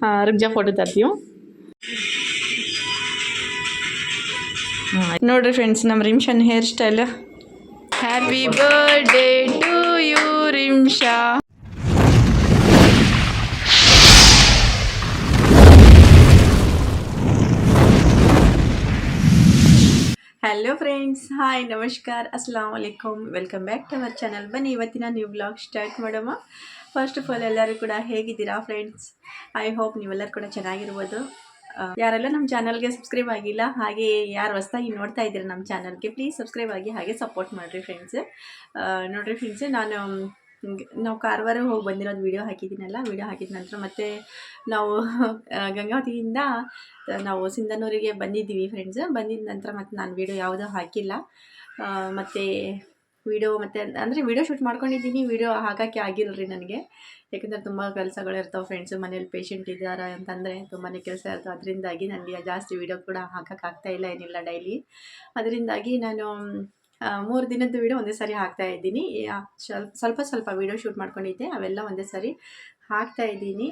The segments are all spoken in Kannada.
रुक जा फोटो तर्ती हूँ नोड्री फ्रेंड्स नम रिम्शन hair style happy birthday to you Rimsha hello friends hi नमस्कार अस्सलाम वालेकुम welcome back to our channel बन्नी इवत्तिन न्यू ब्लॉग स्टार्ट ಮಾಡೋಣ फस्ट ऑफ ऑल ಎಲ್ಲರೂ ಕೂಡ ಹೇಗಿದ್ದೀರಾ ಫ್ರೆಂಡ್ಸ್ ಐ ಹೋಪ್ ನೀವೆಲ್ಲರೂ ಕೂಡ ಚೆನ್ನಾಗಿರಬಹುದು ಯಾರೆಲ್ಲ ನಮ್ಮ ಚಾನೆಲ್ ಗೆ ಸಬ್ಸ್ಕ್ರೈಬ್ ಆಗಿಲ್ಲ ಹಾಗೆ ಯಾರು ಹೊಸದಾಗಿ ನೋಡ್ತಾ ಇದ್ದೀರಾ ನಮ್ಮ ಚಾನೆಲ್ ಗೆ ಪ್ಲೀಸ್ ಸಬ್ಸ್ಕ್ರೈಬ್ ಆಗಿ ಹಾಗೆ ಸಪೋರ್ಟ್ ಮಾಡ್ರಿ ಫ್ರೆಂಡ್ಸ್ ನೋಡ್ರಿ ಫ್ರೆಂಡ್ಸ್ ನಾವು ಕಾರವಾರ ಹೋಗಿ ಬಂದಿರೋದು ವಿಡಿಯೋ ಹಾಕಿದ್ದೀನಲ್ಲ ವಿಡಿಯೋ ಹಾಕಿದ ನಂತರ ಮತ್ತೆ ನಾವು ಗಂಗಾವತಿಯಿಂದ ನಾವು ಸಿಂಧನೂರಿಗೆ ಬಂದಿದ್ದೀವಿ ಫ್ರೆಂಡ್ಸ್ ಬಂದಿದ ನಂತರ ಮತ್ತೆ ನಾನು ವಿಡಿಯೋ ಯಾವುದೂ ಹಾಕಿಲ್ಲ ಮತ್ತು ವಿಡಿಯೋ ಮತ್ತು ಅಂದರೆ ವಿಡಿಯೋ ಶೂಟ್ ಮಾಡ್ಕೊಂಡಿದ್ದೀನಿ ವಿಡಿಯೋ ಹಾಕೋಕ್ಕೆ ಆಗಿಲ್ಲರಿ ನನಗೆ ಯಾಕಂದರೆ ತುಂಬ ಕೆಲಸಗಳು ಇರ್ತಾವೆ ಫ್ರೆಂಡ್ಸು ಮನೇಲಿ ಪೇಷಂಟ್ ಇದ್ದಾರೆ ಅಂತಂದರೆ ತುಂಬಾ ಕೆಲಸ ಇರ್ತವೆ ಅದರಿಂದಾಗಿ ನನಗೆ ಜಾಸ್ತಿ ವಿಡಿಯೋ ಕೂಡ ಹಾಕೋಕ್ಕಾಗ್ತಾಯಿಲ್ಲ ಏನಿಲ್ಲ ಡೈಲಿ ಅದರಿಂದಾಗಿ ನಾನು 3 ದಿನದ ವಿಡಿಯೋ ಒಂದೇ ಸಾರಿ ಹಾಕ್ತಾ ಇದ್ದೀನಿ ಸ್ವಲ್ಪ ವಿಡಿಯೋ ಶೂಟ್ ಮಾಡ್ಕೊಂಡಿದ್ದೆ ಅವೆಲ್ಲ ಒಂದೇ ಸಾರಿ ಹಾಕ್ತಾ ಇದ್ದೀನಿ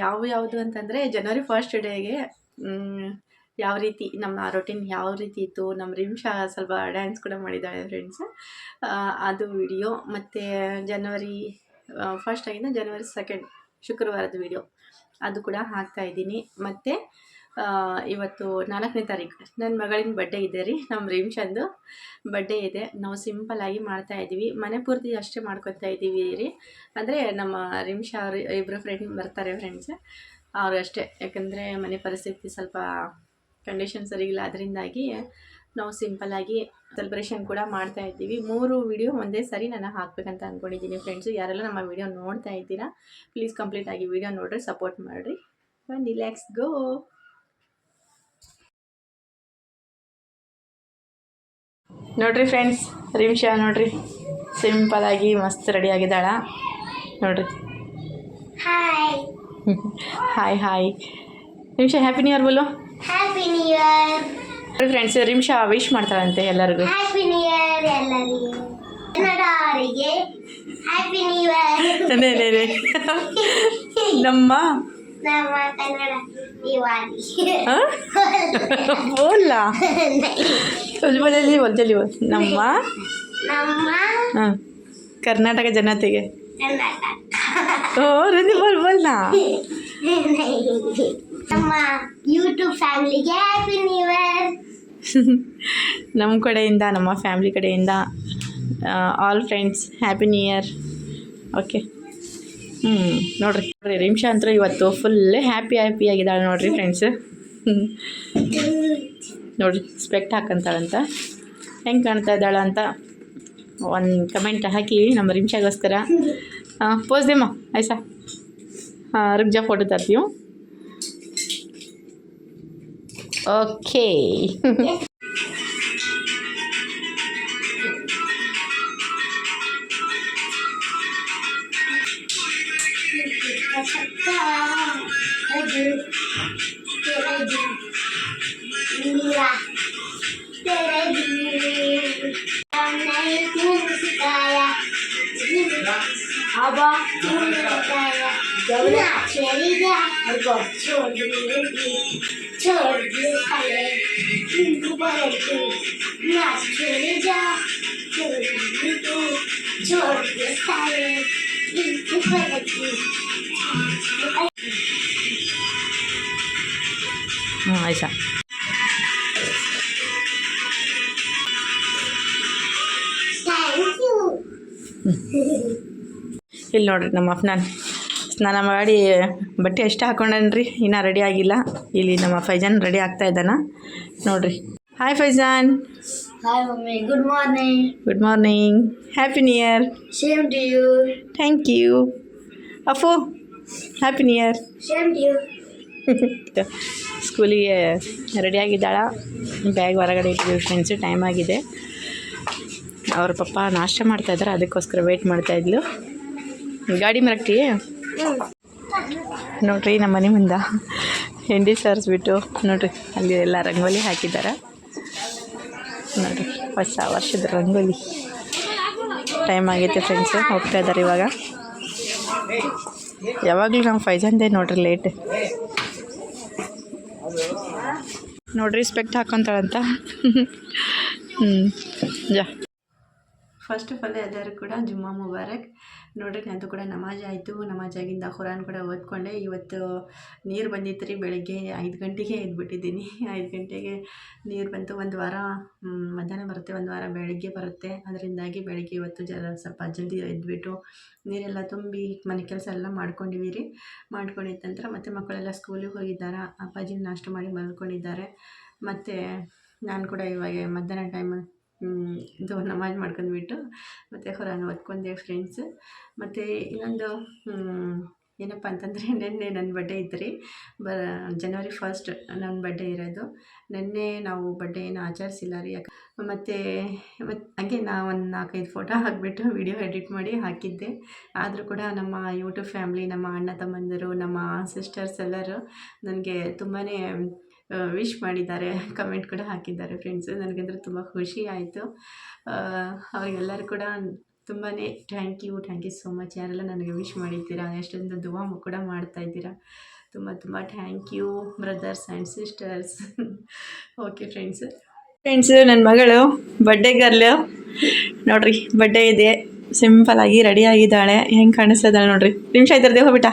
ಯಾವುದು ಅಂತಂದರೆ ಜನವರಿ 1st ಡೇಗೆ ಯಾವ ರೀತಿ ನಮ್ಮ ರೊಟೀನ್ ಯಾವ ರೀತಿ ಇತ್ತು ನಮ್ಮ ರಿಮ್ಶಾ ಸ್ವಲ್ಪ ಡ್ಯಾನ್ಸ್ ಕೂಡ ಮಾಡಿದ್ದಾಳೆ ಫ್ರೆಂಡ್ಸ್ ಅದು ವಿಡಿಯೋ ಮತ್ತು ಜನವರಿ 1st ಆಗಿಂದ ಜನವರಿ 2nd ಶುಕ್ರವಾರದ ವಿಡಿಯೋ ಅದು ಕೂಡ ಹಾಕ್ತಾ ಇದ್ದೀನಿ ಮತ್ತು ಇವತ್ತು 4ನೇ ತಾರೀಕು ನನ್ನ ಮಗಳಿನ ಬರ್ಡೇ ಇದೆ ರೀ ನಮ್ಮ ರಿಮ್ಶಂದು ಬರ್ಡೇ ಇದೆ ನಾವು ಸಿಂಪಲ್ಲಾಗಿ ಮಾಡ್ತಾಯಿದ್ದೀವಿ ಮನೆ ಪೂರ್ತಿ ಅಷ್ಟೇ ಮಾಡ್ಕೊತಾ ಇದ್ದೀವಿ ರೀ ಅಂದರೆ ನಮ್ಮ ರಿಮ್ಶಾ ಅವರು ಇಬ್ಬರು ಫ್ರೆಂಡ್ ಬರ್ತಾರೆ ಫ್ರೆಂಡ್ಸ್ ಅವರು ಅಷ್ಟೇ ಯಾಕಂದರೆ ಮನೆ ಪರಿಸ್ಥಿತಿ ಸ್ವಲ್ಪ ಕಂಡೀಷನ್ ಸರಿಗಿಲ್ಲ ಅದರಿಂದಾಗಿ ನಾವು ಸಿಂಪಲ್ಲಾಗಿ ಸೆಲೆಬ್ರೇಷನ್ ಕೂಡ ಮಾಡ್ತಾ ಇದ್ದೀವಿ 3 ವಿಡಿಯೋ ಒಂದೇ ಸಾರಿ ನಾನು ಹಾಕಬೇಕಂತ ಅಂದ್ಕೊಂಡಿದ್ದೀನಿ ಫ್ರೆಂಡ್ಸ್ ಯಾರೆಲ್ಲ ನಮ್ಮ ವಿಡಿಯೋ ನೋಡ್ತಾ ಇದ್ದೀರಾ ಪ್ಲೀಸ್ ಕಂಪ್ಲೀಟಾಗಿ ವಿಡಿಯೋ ನೋಡ್ರಿ ಸಪೋರ್ಟ್ ಮಾಡಿರಿ ಬನ್ನಿ ಲೆಟ್ಸ್ ಗೋ ನೋಡ್ರಿ ಫ್ರೆಂಡ್ಸ್ ರಿಮ್ಶಾ ನೋಡ್ರಿ ಸಿಂಪಲ್ಲಾಗಿ ಮಸ್ತ್ ರೆಡಿ ಆಗಿದ್ದಾಳ ನೋಡ್ರಿ hi hi hi Rimsha happy new year ಬೋಲು happy new year friends Rimsha wish ಮಾಡ್ತಾಳಂತೆ ಎಲ್ಲರಿಗೂ ಹ್ಯಾಪಿ ನ್ಯೂ ಇಯರ್ ಎಲ್ಲರಿಗೂ ಕನ್ನಡರಿಗೆ ಹ್ಯಾಪಿ ನ್ಯೂ ಇಯರ್ ನಮ್ಮ ಕನ್ನಡ ದಿವಾಲಿ ಬೋಲ್ಲ ಜಲ್ದಿ ಬೋಲ್ ನಮ್ಮ ಕರ್ನಾಟಕ ಜನತೆಗೆ ಓ ರಂದಿ ಬೋಲ್ ನಾ ನಮ್ಮ ಯೂಟ್ಯೂಬ್ ಫ್ಯಾಮಿಲಿಗೆ ಹ್ಯಾಪಿ ನ್ಯೂ ಇಯರ್ ನಮ್ಮ ಕಡೆಯಿಂದ ನಮ್ಮ ಫ್ಯಾಮಿಲಿ ಕಡೆಯಿಂದ all friends happy new year okay ನೋಡ್ರಿ ರಿಮ್ಶಾ ಅಂತೂ ಇವತ್ತು ಫುಲ್ ಹ್ಯಾಪಿ ಆಗಿದ್ದಾಳೆ ನೋಡ್ರಿ ಫ್ರೆಂಡ್ಸ್ ನೋಡ್ರಿ ಸ್ಪೆಕ್ಟ್ ಹಾಕಂತಾಳಂತ ಹೆಂಗೆ ಕಾಣ್ತಾ ಇದ್ದಾಳ ಅಂತ ಒಂದು ಕಮೆಂಟ್ ಹಾಕಿ ನಮ್ಮ ರಿಮ್ಶಾಗೋಸ್ಕರ ಪೋಸ್ ದೇಮ್ಮ ಐಸಾ रुक जा फोटो तर्ती हूँ ओके ऐसा ಇಲ್ಲಿ ನೋಡ್ರಿ ನಮ್ಮ ಅಫ್ನಾನ್ ಸ್ನಾನ ಮಾಡಿ ಬಟ್ಟೆ ಎಷ್ಟು ಹಾಕೊಂಡನ್ರಿ ಇನ್ನೂ ರೆಡಿ ಆಗಿಲ್ಲ ಇಲ್ಲಿ ನಮ್ಮ ಫೈಜಾನ್ ರೆಡಿ ಆಗ್ತಾ ಇದ್ದಾನ ನೋಡ್ರಿ hi Faizan hi mummy good morning happy new year same to you thank you ಅಫು happy new year same to you ಸ್ಕೂಲಿಗೆ ರೆಡಿಯಾಗಿದ್ದಾಳ ಬ್ಯಾಗ್ ಹೊರಗಡೆ ಇಟ್ಟಿದ್ದೀವಿ ಫ್ರೆಂಡ್ಸು ಟೈಮ್ ಆಗಿದೆ ಅವ್ರ ಪಪ್ಪ ನಾಷ್ಟ ಮಾಡ್ತಾಯಿದ್ದಾರೆ ಅದಕ್ಕೋಸ್ಕರ ವೆಯ್ಟ್ ಮಾಡ್ತಾಯಿದ್ಲು ಗಾಡಿ ಮರಕ್ತಿ ನೋಡ್ರಿ ನಮ್ಮ ಮನೆ ಮುಂದೆ ಹೆಂಡಿ ಸಾರಿಸ್ಬಿಟ್ಟು ನೋಡ್ರಿ ಅಲ್ಲಿ ಎಲ್ಲ ರಂಗೋಲಿ ಹಾಕಿದ್ದಾರೆ ನೋಡ್ರಿ ಹೊಸ ವರ್ಷದ ರಂಗೋಲಿ ಟೈಮ್ ಆಗೈತೆ ಫ್ರೆಂಡ್ಸು ಹೋಗ್ತಾ ಇದ್ದಾರೆ ಇವಾಗ ಯಾವಾಗಲೂ ನಮ್ಮ ಫೈಜಂದೆ ನೋಡ್ರಿ ಲೇಟ್ ನೋಡ್ರಿ ಸ್ಪೆಕ್ಟ್ ಹಾಕೊತಾಳಂತ ಜಾ ಫಸ್ಟ್ ಆಫ್ ಆಲ್ ಎಲ್ಲರೂ ಕೂಡ ಜುಮ್ಮಾ ಮುಬಾರಕ್. ನೋಡ್ರಿ ನಂದು ಕೂಡ ನಮಾಜ್ ಆಯಿತು. ನಮಾಜ್ ಆಗಿಂದ ಖುರಾನ್ ಕೂಡ ಓದ್ಕೊಂಡೆ. ಇವತ್ತು ನೀರು ಬಂದಿತ್ತು ರೀ, ಬೆಳಗ್ಗೆ 5 ಗಂಟೆಗೆ ಎದ್ಬಿಟ್ಟಿದ್ದೀನಿ. 5 ಗಂಟೆಗೆ ನೀರು ಬಂತು. ಒಂದು ವಾರ ಮಧ್ಯಾಹ್ನ ಬರುತ್ತೆ, ಒಂದು ವಾರ ಬೆಳಗ್ಗೆ ಬರುತ್ತೆ. ಅದರಿಂದಾಗಿ ಬೆಳಗ್ಗೆ ಇವತ್ತು ಸ್ವಲ್ಪ ಜಲ್ದಿ ಎದ್ಬಿಟ್ಟು ನೀರೆಲ್ಲ ತುಂಬಿ ಮನೆ ಕೆಲಸ ಎಲ್ಲ ಮಾಡ್ಕೊಂಡಿವಿ ರೀ. ಮಾಡ್ಕೊಂಡಿದ್ದ ನಂತರ ಮತ್ತು ಮಕ್ಕಳೆಲ್ಲ ಸ್ಕೂಲಿಗೆ ಹೋಗಿದ್ದಾರೆ. ಅಪ್ಪಾಜಿ ನಾಷ್ಟ ಮಾಡಿ ಮಲ್ಕೊಂಡಿದ್ದಾರೆ. ಮತ್ತು ನಾನು ಕೂಡ ಇವಾಗ ಮಧ್ಯಾಹ್ನ ಟೈಮ್ ಇದು ನಮಾಜ್ ಮಾಡ್ಕೊಂಡ್ಬಿಟ್ಟು ಮತ್ತು ಖುರಾನ್ ಓದ್ಕೊಂಡೆ ಫ್ರೆಂಡ್ಸ್. ಮತ್ತು ಇನ್ನೊಂದು ಏನಪ್ಪ ಅಂತಂದರೆ ನಿನ್ನೆ ನನ್ನ ಬರ್ಡೇ ಇತ್ತು ರೀ. ಜನವರಿ 1 ನನ್ನ ಬರ್ಡೇ ಇರೋದು. ನಿನ್ನೆ ನಾವು ಬರ್ಡೇ ಏನು ಆಚರಿಸಿಲ್ಲ ರೀ. ಮತ್ತು ಹಂಗೆ ನಾನು ಒಂದು 4-5 ಫೋಟೋ ಹಾಕಿಬಿಟ್ಟು ವಿಡಿಯೋ ಎಡಿಟ್ ಮಾಡಿ ಹಾಕಿದ್ದೆ. ಆದರೂ ಕೂಡ ನಮ್ಮ ಯೂಟ್ಯೂಬ್ ಫ್ಯಾಮ್ಲಿ, ನಮ್ಮ ಅಣ್ಣ ತಮ್ಮಂದಿರು, ನಮ್ಮ ಸಿಸ್ಟರ್ಸ್ ಎಲ್ಲರೂ ನನಗೆ ತುಂಬಾ ವಿಶ್ ಮಾಡಿದ್ದಾರೆ, ಕಮೆಂಟ್ ಕೂಡ ಹಾಕಿದ್ದಾರೆ ಫ್ರೆಂಡ್ಸ್. ನನಗಂದ್ರೆ ತುಂಬ ಖುಷಿ ಆಯಿತು. ಅವರಿಗೆಲ್ಲರೂ ಕೂಡ ತುಂಬಾ ಥ್ಯಾಂಕ್ ಯು ಸೋ ಮಚ್. ಯಾರೆಲ್ಲ ನನಗೆ ವಿಶ್ ಮಾಡಿದ್ದೀರಾ, ಎಷ್ಟೊಂದು ದುವಾ ಕೂಡ ಮಾಡ್ತಾಯಿದ್ದೀರಾ. ತುಂಬ ತುಂಬ thank you brothers and sisters. Okay friends, ನನ್ನ ಮಗಳು ಬರ್ಡೇ ಗರ್ಲು ನೋಡ್ರಿ, ಬರ್ಡೇ ಇದೆ. ಸಿಂಪಲಾಗಿ ರೆಡಿ ಆಗಿದ್ದಾಳೆ. ಹೆಂಗೆ ಕಾಣಿಸ್ತಿದ್ದಾಳೆ ನೋಡ್ರಿ. ನಿಮಿಷ ಇದ್ರದ್ದೇ ಹೋಗ್ಬಿಟ್ಟ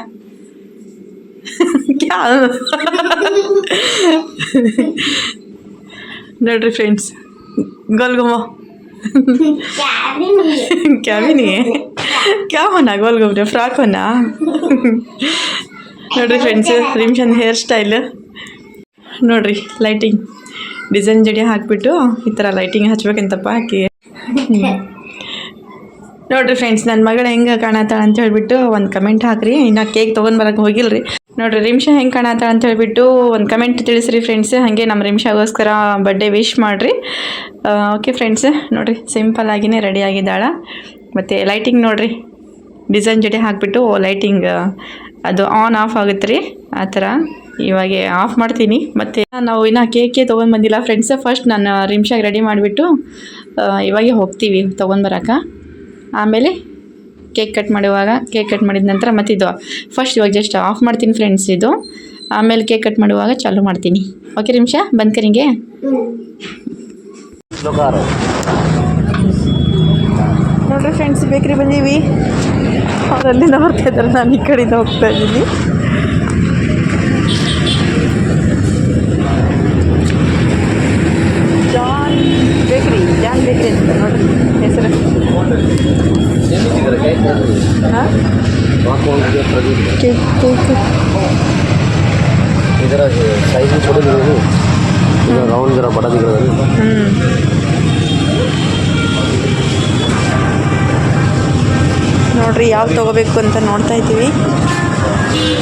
ನೋಡ್ರಿ ಫ್ರೆಂಡ್ಸ್, गोल घुमो क्या भी नहीं है, क्या होना गोल घूमने, फ्रॉक होना. ನೋಡ್ರಿ ಫ್ರೆಂಡ್ಸ್, ರಿಮ್ಶನ್ ಹೇರ್ ಸ್ಟೈಲ್ ನೋಡ್ರಿ. ಲೈಟಿಂಗ್ ಡಿಸೈನ್ ಜಡಿ ಹಾಕಿಬಿಟ್ಟು ಈ ಥರ ಲೈಟಿಂಗ್ ಹಚ್ಬೇಕಂತಪ್ಪ ಹಾಕಿ. ನೋಡ್ರಿ ಫ್ರೆಂಡ್ಸ್, ನನ್ನ ಮಗಳು ಹೆಂಗೆ ಕಾಣತ್ತಾಳ ಅಂತ ಹೇಳ್ಬಿಟ್ಟು ಒಂದು ಕಮೆಂಟ್ ಹಾಕ್ರಿ. ಇನ್ನು ಕೇಕ್ ತೊಗೊಂಡು ಬರೋಕ್ಕೆ ಹೋಗಿಲ್ಲ ರೀ. ನೋಡಿರಿ ರಿಮ್ಶಾ ಹೆಂಗೆ ಕಾಣತ್ತಾಳ ಅಂತ ಹೇಳ್ಬಿಟ್ಟು ಒಂದು ಕಮೆಂಟ್ ತಿಳಿಸ್ರಿ ಫ್ರೆಂಡ್ಸ್. ಹಾಗೆ ನಮ್ಮ ರಿಮ್ಶಾಗೋಸ್ಕರ ಬರ್ಡೇ ವಿಶ್ ಮಾಡಿರಿ. ಓಕೆ ಫ್ರೆಂಡ್ಸ್, ನೋಡಿರಿ ಸಿಂಪಲ್ ಆಗಿನೇ ರೆಡಿ ಆಗಿದ್ದಾಳೆ. ಮತ್ತು ಲೈಟಿಂಗ್ ನೋಡಿರಿ, ಡಿಸೈನ್ ಜಡಿ ಹಾಕಿಬಿಟ್ಟು ಲೈಟಿಂಗ್ ಅದು ಆನ್ ಆಫ್ ಆಗುತ್ತೆ ರೀ, ಆ ಥರ. ಇವಾಗ ಆಫ್ ಮಾಡ್ತೀನಿ. ಮತ್ತು ನಾವು ಇನ್ನೂ ಕೇಕೆ ತೊಗೊಂಡು ಬಂದಿಲ್ಲ ಫ್ರೆಂಡ್ಸ್. ಫಸ್ಟ್ ನಾನು ರಿಮ್ಶಾಗೆ ರೆಡಿ ಮಾಡಿಬಿಟ್ಟು ಇವಾಗೆ ಹೋಗ್ತೀವಿ ತೊಗೊಂಡ್ಬರಕ್ಕೆ. ಆಮೇಲೆ ಕೇಕ್ ಕಟ್ ಮಾಡಿದ ನಂತರ ಮತ್ತು ಇದು ಫಸ್ಟ್ ಇವಾಗ ಜಸ್ಟ್ ಆಫ್ ಮಾಡ್ತೀನಿ ಫ್ರೆಂಡ್ಸ್. ಇದು ಆಮೇಲೆ ಕೇಕ್ ಕಟ್ ಮಾಡುವಾಗ ಚಾಲೂ ಮಾಡ್ತೀನಿ. ಓಕೆ ರಿಮ್ಶಾ, ಬಂದ್ ಕರಿಂಗೆ. ನೋಡ್ರಿ ಫ್ರೆಂಡ್ಸ್, ಬೇಕ್ರಿ ಬಂದೀವಿ. ಅವ್ರು ಅಲ್ಲಿಂದ ಬರ್ತಾ ಇದ್ದಾರೆ, ನಾನು ಈ ಕಡೆಯಿಂದ ಹೋಗ್ತಾ ಇದ್ದೀನಿ. ಜಾನ್ ಬೇಕ್ರಿ ಅಂತ ನೋಡ್ರಿ ಹೆಸರು. ಕೇಕ್ ಇದರ ಸೈಜ್ ಕೊಡೋದು ರೌಂಡ್ ಜರ ಬಡ ದಿಗ್ಗದಲ್ಲಿ. ನೋಡ್ರಿ ಯಾವ್ದು ತೊಗೋಬೇಕು ಅಂತ ನೋಡ್ತಾ ಇದ್ದೀವಿ.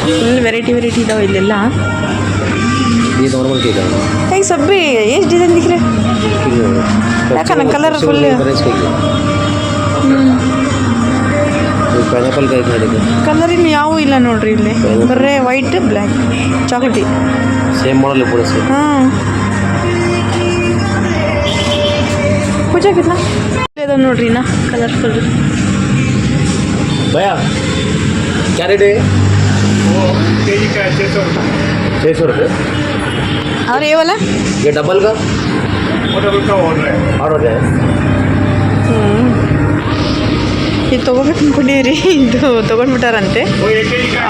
ಫುಲ್ ವೆರೈಟಿ ಇದಾವೆ ಇಲ್ಲೆಲ್ಲ. ये नॉर्मल केक है। ಹೇಗೆ ಸಬ್ಬಿ ಎಷ್ಟು ಡಿಸೈನ್ ದಿಕ್ರೆ ಯಾಕಂದ್ರೆ ಕಲರ್ ಫುಲ್ पाइनएप्पल का एक है ಕಲರ್ ಇನ್ನು ಯಾವೂ ಇಲ್ಲ ನೋಡ್ರಿ ಇಲ್ಲಿ, ಬರೇ white black chocolatey same model है पूरा सेम. ಹಾಂ पूजा कितना ಇದಾವೆ ನೋಡ್ರಿ ನಾ ಕಲರ್ಫುಲ್. भैया क्या रेट है? वो केजी का 600 रुपये. और ये वाला ये डबल का? वो डबल का ऑर्डर है. ಇದು ತೊಗೋಬೇಕು ಅಂದ್ಕೊಂಡಿರಿ, ಇದು ತೊಗೊಂಡ್ಬಿಟ್ಟಾರಂತೆ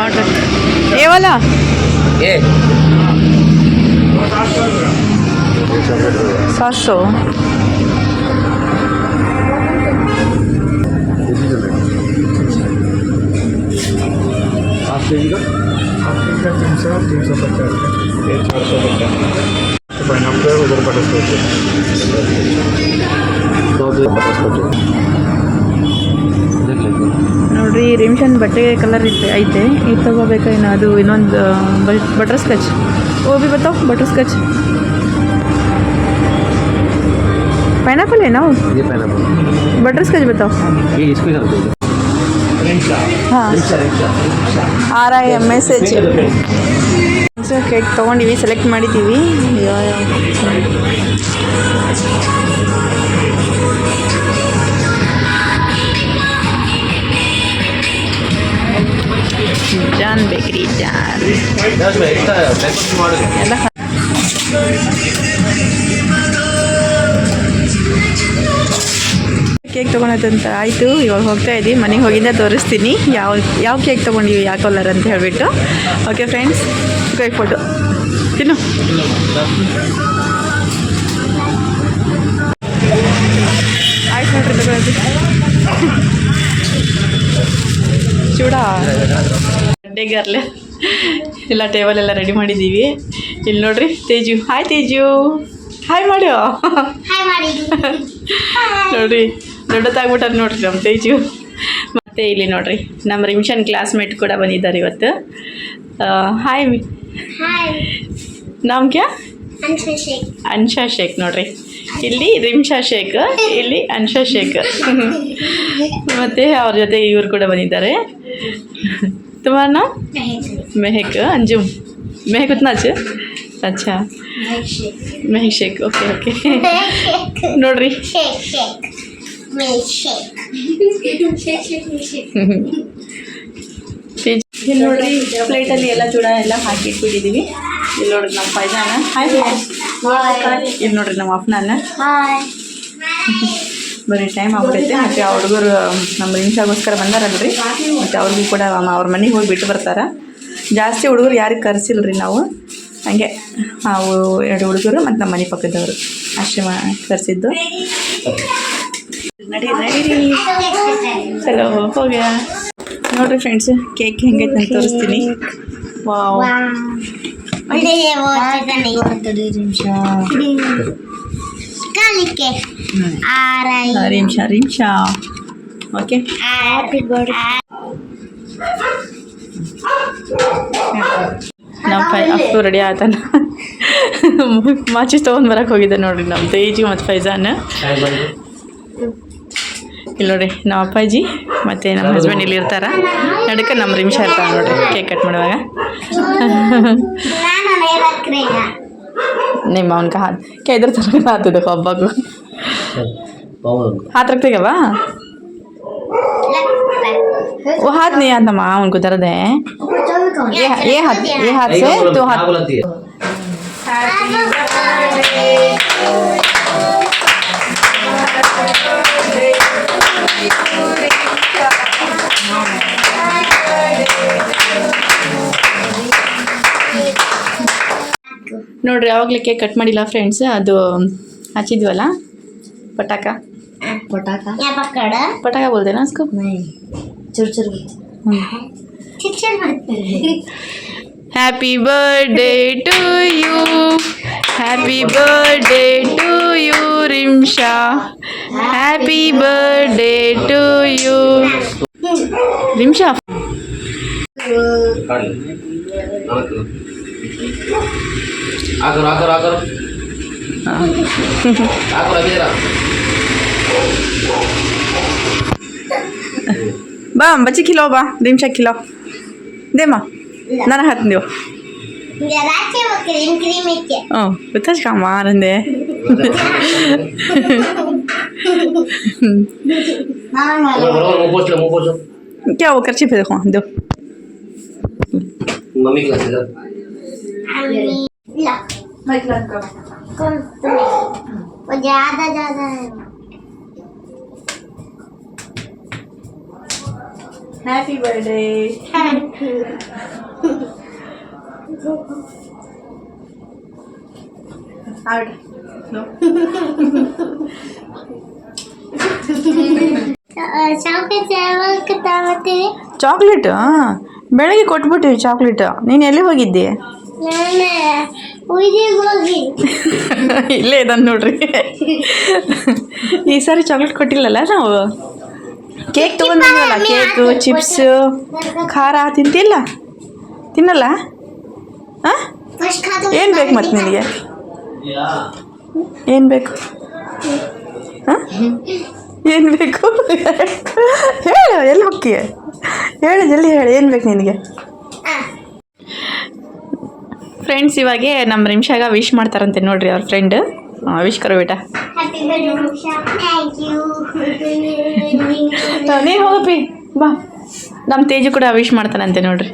ಆರ್ಡ್ರ್. ये वाला ये 700. हाफ के जी का 350 ये 450 पाइनएप्पल उधर बटरस्कॉच तो बटरस्कॉच देख लीजिए. ನೋಡ್ರಿ ರಿಮ್ಶನ್ ಬಟ್ಟೆ ಕಲರ್ ಐತೆ, ಇದು ತೊಗೋಬೇಕು. ಇನ್ನು ಅದು ಇನ್ನೊಂದು ಬಟರ್ ಸ್ಕಾಚ್. ಓ ಬಿ ಬತ್ತಾವ್ ಬಟರ್ ಸ್ಕಾಚ್. पाइनएप्पल है ना वो? ये पाइनएप्पल बटर स्कॉच बताओ. ये इसको कर दो. हाँ आ रहा है मैसेज. ಕೇಕ್ ತೊಗೊಂಡಿವಿ, ಸೆಲೆಕ್ಟ್ ಮಾಡಿದ್ದೀವಿ. ಜಾನ್ ಬೇಕ್ರಿ ಜಾನ್ ಎಲ್ಲ ಕೇಕ್ ತೊಗೊಳತ್ತಂತ ಆಯಿತು. ಇವಾಗ ಹೋಗ್ತಾ ಇದ್ದೀವಿ, ಮನೆಗೆ ಹೋಗಿಂದ ತೋರಿಸ್ತೀನಿ ಯಾವ ಕೇಕ್ ತೊಗೊಂಡಿವಿ, ಯಾವ ಕಲರ್ ಅಂತ ಹೇಳಿಬಿಟ್ಟು. ಓಕೆ ಫ್ರೆಂಡ್ಸ್, ಕೇಕ್ ಫೋಟೋ ತಿನ್ನು. ಆಯ್ತು ನೋಡ್ರಿ, ತಗೊಳ್ಳೋದು ಚೂಡ ಗಡ್ಡೆಗಾರ್ಲೆ ಎಲ್ಲ ಟೇಬಲ್ ಎಲ್ಲ ರೆಡಿ ಮಾಡಿದ್ದೀವಿ. ಇಲ್ಲಿ ನೋಡ್ರಿ ತೇಜು. ಹಾಯ್ ತೇಜು, ಹಾಯ್ ಮಾಡು. ನೋಡ್ರಿ ದೊಡ್ಡದಾಗ್ಬಿಟ್ಟಾರ ನೋಡ್ರಿ ನಮ್ಮ ತೇಜು. ಮತ್ತು ಇಲ್ಲಿ ನೋಡ್ರಿ ನಮ್ಮ ರಿಮಿಷನ್ ಕ್ಲಾಸ್ಮೇಟ್ ಕೂಡ ಬಂದಿದ್ದಾರೆ ಇವತ್ತು. ಹಾಯ್ ನಾಮ್ ಕ್ಯಾ? ಅನ್ಶಾ ಶೇಖ್. ನೋಡ್ರಿ ಇಲ್ಲಿ ರಿಮಿಷಾ ಶೇಖ್, ಇಲ್ಲಿ ಅನ್ಶಾ ಶೇಖ್. ಮತ್ತು ಅವ್ರ ಜೊತೆ ಇವ್ರು ಕೂಡ ಬಂದಿದ್ದಾರೆ. तुम्हारा नाम? महक. अंजुम. महक उतना अच्छे? अच्छा, महक शेख. Okay okay. ನೋಡ್ರಿ ಇಲ್ಲಿ ನೋಡ್ರಿ ಪ್ಲೇಟಲ್ಲಿ ಎಲ್ಲ ಚೂಡ ಎಲ್ಲ ಹಾಕಿ ಇಟ್ಬಿಟ್ಟಿದ್ದೀವಿ. ಇಲ್ಲಿ ನೋಡ್ರಿ ನಮ್ಮ ಪೈಜಾನ. ಹಾಯ್. ಇಲ್ಲಿ ನೋಡ್ರಿ ನಮ್ಮ ಅಫ್ನಾನ. ಬರೀ ಟೈಮ್ ಆಗ್ಬಿಟ್ಟೈತೆ. ಮತ್ತು ಆ ಹುಡುಗರು ನಮ್ಮ ನಿಮಿಷಗೋಸ್ಕರ ಬಂದಾರಲ್ರಿ, ಮತ್ತು ಅವ್ರಿಗೂ ಕೂಡ ಅವ್ರ ಮನೆಗೆ ಹೋಗಿ ಬಿಟ್ಟು ಬರ್ತಾರೆ. ಜಾಸ್ತಿ ಹುಡುಗರು ಯಾರಿಗೆ ಕರೆಸಿಲ್ರಿ ನಾವು, ಹಂಗೆ ಅವು 2 ಹುಡುಗರು ಮತ್ತು ನಮ್ಮ ಮನೆ ಪಕ್ಕದವರು ಅಷ್ಟೇ ಕರೆಸಿದ್ದು. ನಡೀರಿ ಚಲೋ ಹೋಗ್ಯ. ನೋಡಿರಿ ಫ್ರೆಂಡ್ಸ್, ಕೇಕ್ ಹೆಂಗೈತೆ ಅಂತ ತೋರಿಸ್ತೀನಿ. ವಾವ್, ರಿಮ್ಷಾ. ಓಕೆ, ನಮ್ಮ ಅಷ್ಟು ರೆಡಿ ಆಯ್ತಾನ. ಮಾಚಿ ತೊಗೊಂಡು ಬರಕ್ಕೆ ಹೋಗಿದ್ದೆ ನೋಡ್ರಿ ನಮ್ಮ ತೇಜು ಮತ್ತು ಫೈಜಾನ್. ಇಲ್ಲಿ ನೋಡ್ರಿ ನಮ್ಮ ಅಪ್ಪಾಜಿ ಮತ್ತು ನಮ್ಮ ಹಸ್ಬೆಂಡ್ ಇಲ್ಲಿ ಇರ್ತಾರೆ. ನಡಕ್ಕೆ ನಮ್ಮ ರಿಮಿಷಾ ಇರ್ತಾರೆ ನೋಡ್ರಿ ಕೇಕ್ ಕಟ್ ಮಾಡುವಾಗ. ನಿಮ್ಮ ಅವನ್ಗೆ ಹಾತ್ ಇದ್ರ ತರ ಹಾತದ ಹಬ್ಬಕ್ಕೂ हाथ रखते क्या बा? वो हाथ नहीं आता माँ, उनको दर्द है. ये हाथ से तो हाथ. ನೋಡ್ರಿ ಯಾವಾಗಲೇ ಕೇಕ್ ಕಟ್ ಮಾಡಿಲ್ಲ ಫ್ರೆಂಡ್ಸ್, ಅದು ಹಚ್ಚಿದ್ವಲ್ಲ ಪಟಾಕ. पटाखा बोलते ना उसको? नहीं, happy birthday to you, happy birthday to you Rimsha, happy birthday to you Rimsha. आकर बा बच्चे खिलाओ, बा रिमशा खिलाओ, दे माँ नाना हाथ दो. उतच का मारंदे. क्या वो करची पे देखो दो. मम्मी क्लास है मैं क्लास का कौन वो ज्यादा है. Happy birthday. Out no chocolate. ಬೆಳಗ್ಗೆ ಕೊಟ್ಬಿಟ್ಟಿವಿ ಚಾಕ್ಲೇಟ್. ನೀನು ಎಲ್ಲಿ ಹೋಗಿದ್ದೆ? ಇಲ್ಲೇ ಇದ್ದಾನೆ ನೋಡ್ರಿ. ಈ ಸಾರಿ ಚಾಕ್ಲೇಟ್ ಕೊಟ್ಟಿಲ್ಲಲ್ಲ ನಾವು. ಕೇಕ್ ತೊಗೊಂಡಿಲ್ಲ, ಕೇಕು ಚಿಪ್ಸ್ ಖಾರ ತಿಂತಿಲ್ಲ, ತಿನ್ನಲ್ಲ. ಹಾಂ, ಏನು ಬೇಕು ಮತ್ತು ನಿನಗೆ? ಏನು ಬೇಕು? ಹಾಂ, ಏನು ಬೇಕು ಹೇಳು. ಎಲ್ಲಿ ಹೋಗ್ತೀಯ ಹೇಳು, ಜಲ್ದಿ ಹೇಳು, ಏನು ಬೇಕು ನಿನಗೆ? ಫ್ರೆಂಡ್ಸ್ ಇವಾಗೆ ನಮ್ಮ ರಿಮ್ಷಾಗ ವಿಶ್ ಮಾಡ್ತಾರಂತೆ ನೋಡ್ರಿ ಅವ್ರ ಫ್ರೆಂಡ್. ವಿಶ್ ಕರೋ ಬೇಟ. ನೀನು ಹೋಗಪ್ಪಿ ಬಾ. ನಮ್ಮ ತೇಜು ಕೂಡ ವಿಶ್ ಮಾಡ್ತಾನಂತೆ ನೋಡ್ರಿ.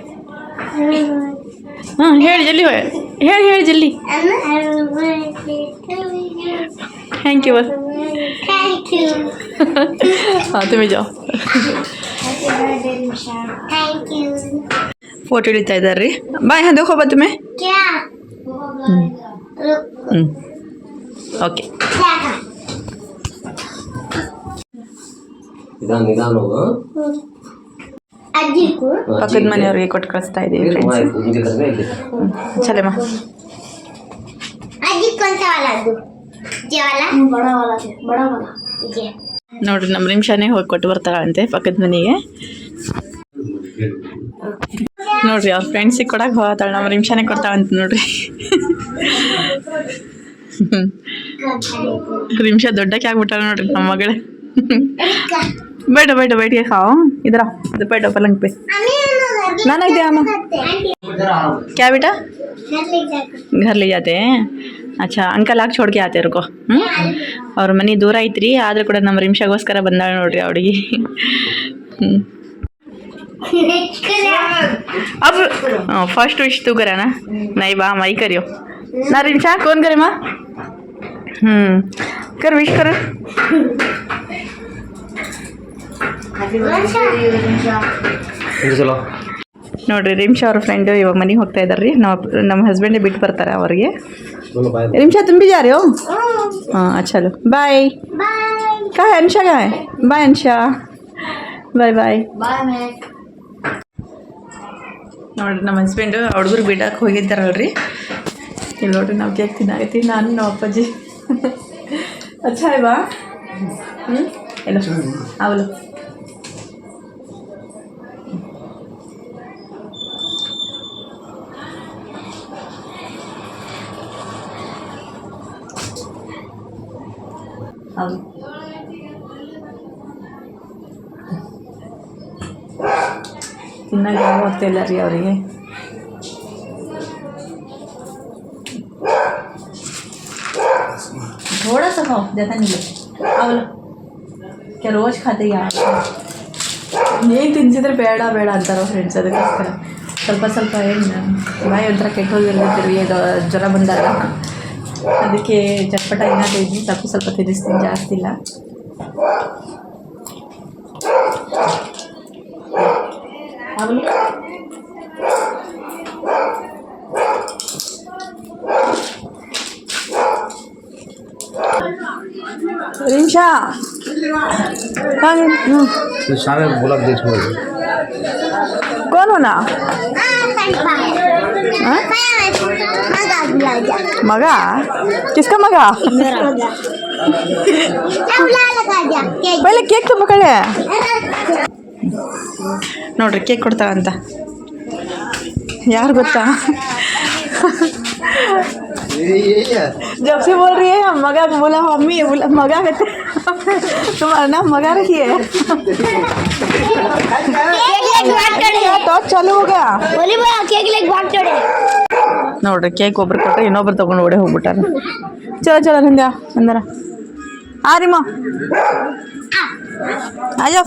ಹಾಂ ಹೇಳಿ ಜಲ್ದಿ ಹೇಳಿ ಜಲ್ದಿ. Thank you. Thank you. ಹಾಂ तुम्ही जाओ. Thank you. ಫೋಟೋ ಹಿಡಿತಾ ಇದ್ದಾರೆ ರೀ. ಬಾಯ್ ಹಾಂ देखो बा तुम्हें. क्या? ಓಕೆ. ನಿಧಾನ ಹೋಗು. अज्जी को ಪಕ್ಕದ ಮನೆಯವ್ರಿಗೆ ಕೊಟ್ಟು ಕಳಿಸ್ತಾ ಇದ್ದೀವಿ ಫ್ರೆಂಡ್ಸ್. ಚಲಮ್ಮ. अज्जी कौन सा वाला दूँ? ये वाला? बड़ा वाला ये. ನೋಡ್ರಿ ನಮ್ಮ ನಿಮಿಷನೇ ಹೋಗಿ ಕೊಟ್ಟು ಬರ್ತಾಳಂತೆ ಪಕ್ಕದ ಮನೆಗೆ. ನೋಡ್ರಿ ಅವ್ರ ಫ್ರೆಂಡ್ಸಿಗೆ ಕೊಡಕ್ಕೆ ಹೋಗ್ತಾಳೆ, ನಮ್ಮ ನಿಮಿಷನೇ ಕೊಡ್ತಾಳಂತ ನೋಡ್ರಿ. ನಿಮಿಷ ದೊಡ್ಡಕ್ಕೆ ಆಗ್ಬಿಟ್ಟಾಳ ನೋಡ್ರಿ ನಮ್ಮ ಮಗಳೇ. बैठो बैठो बैठ के खाओ. इधर आओ, इधर बैठो पलंग पे. ना ना दे आमा. क्या बेटा? घर ले जाते हैं. अच्छा अंकल आग छोड़ के आते हैं रुको. ಅವ್ರ ಮನೆ ದೂರ ಐತ್ರಿ, ಆದ್ರೆ ಕೂಡ ನಮ್ಮ ನಿಮಿಷಗೋಸ್ಕರ ಬಂದಾಳ ನೋಡ್ರಿ ಆ ಹುಡುಗಿ. अब फर्स्ट विश तू करा ना. नहीं बा माई करियो ना. रिमशा कौन करे माँ? कर विश कर. ಚಲೋ ನೋಡ್ರಿ ರಿಮ್ಶಾ ಅವ್ರ ಫ್ರೆಂಡು ಇವಾಗ ಮನೆಗೆ ಹೋಗ್ತಾ ಇದ್ದಾರೆ ರೀ. ನಮ್ಮ ಹಸ್ಬೆಂಡೇ ಬಿಟ್ಟು ಬರ್ತಾರೆ ಅವ್ರಿಗೆ. रिमशा तुम भी जा रहे हो? हाँ अच्छा लो बाय. कहाँ है अंशा? कहाँ है? बाय अंशा. ಬಾಯ್ ಬಾಯ್. ನೋಡ್ರಿ ನಮ್ಮ ಹಸ್ಬೆಂಡು ಹುಡುಗರು ಬಿಡಕ್ಕೆ ಹೋಗಿದ್ದಾರಲ್ರಿ. ಇಲ್ಲಿ ನೋಡ್ರಿ ನಾವು ಕೇಕ್ ತಿನ್ನಾಗತ್ತೀವಿ ನಾನು ನಮ್ಮ ಅಪ್ಪಾಜಿ. ಅಚ್ಚಾ ಬಾ. ಎಲ್ಲ ಅವಳು ಅವಳು ತಿನ್ನಾಗ ಆಗ್ತಾ ಇಲ್ಲ ರೀ ಅವರಿಗೆ. थोड़ा सा खाओ, ज़्यादा नहीं लो. ಅವಳು क्या रोज खाते ಯಾರು ಏನು ತಿನ್ಸಿದ್ರೆ ಬೇಡ ಬೇಡ ಅಂತಾರೋ ಫ್ರೆಂಡ್ಸ್. ಅದಕ್ಕೋಸ್ಕರ ಸ್ವಲ್ಪ ಸ್ವಲ್ಪ ಏನು ಬಾಯಿ ಒಂಥರ ಕೆಟ್ಟೋಗಿರ್ತೀವಿ ಜ್ವರ ಬಂದಾಗ. ಅದಕ್ಕೆ ಚಟ್ಪಟ ಏನಾದರೂ ಇದ್ದರೆ ಸ್ವಲ್ಪ ಸ್ವಲ್ಪ ತಿನ್ನಿಸ್ತೀನಿ, ಜಾಸ್ತಿ ಇಲ್ಲ. ಅವಳು रिमशा शामे बोला देखो कौन होना? मगा? किसका मगा? पहले केक तो पकड़े. ನೋಡ್ರಿ ಕೇಕ್ ಕೊಡ್ತಾಳಂತ. ಯಾರು ಗೊತ್ತಾ? जब से बोल रही है मगा बोला मम्मी बोला मगा कहते तुम्हारा नाम मगा रही है. तो चालू हो गया. ನೋಡ್ರಿ ಕೇಕ್ ಒಬ್ರು ಕೊಟ್ಟರೆ ಇನ್ನೊಬ್ರು ತಗೊಂಡು ಓಡೆ ಹೋಗ್ಬಿಟ್ಟಾರ. ಚಲೋ ಚಲೋ ನಂದ್ಯಾ ಅಂದಾರ. ಆ ರೀಮ್ಮ ಆಜಾ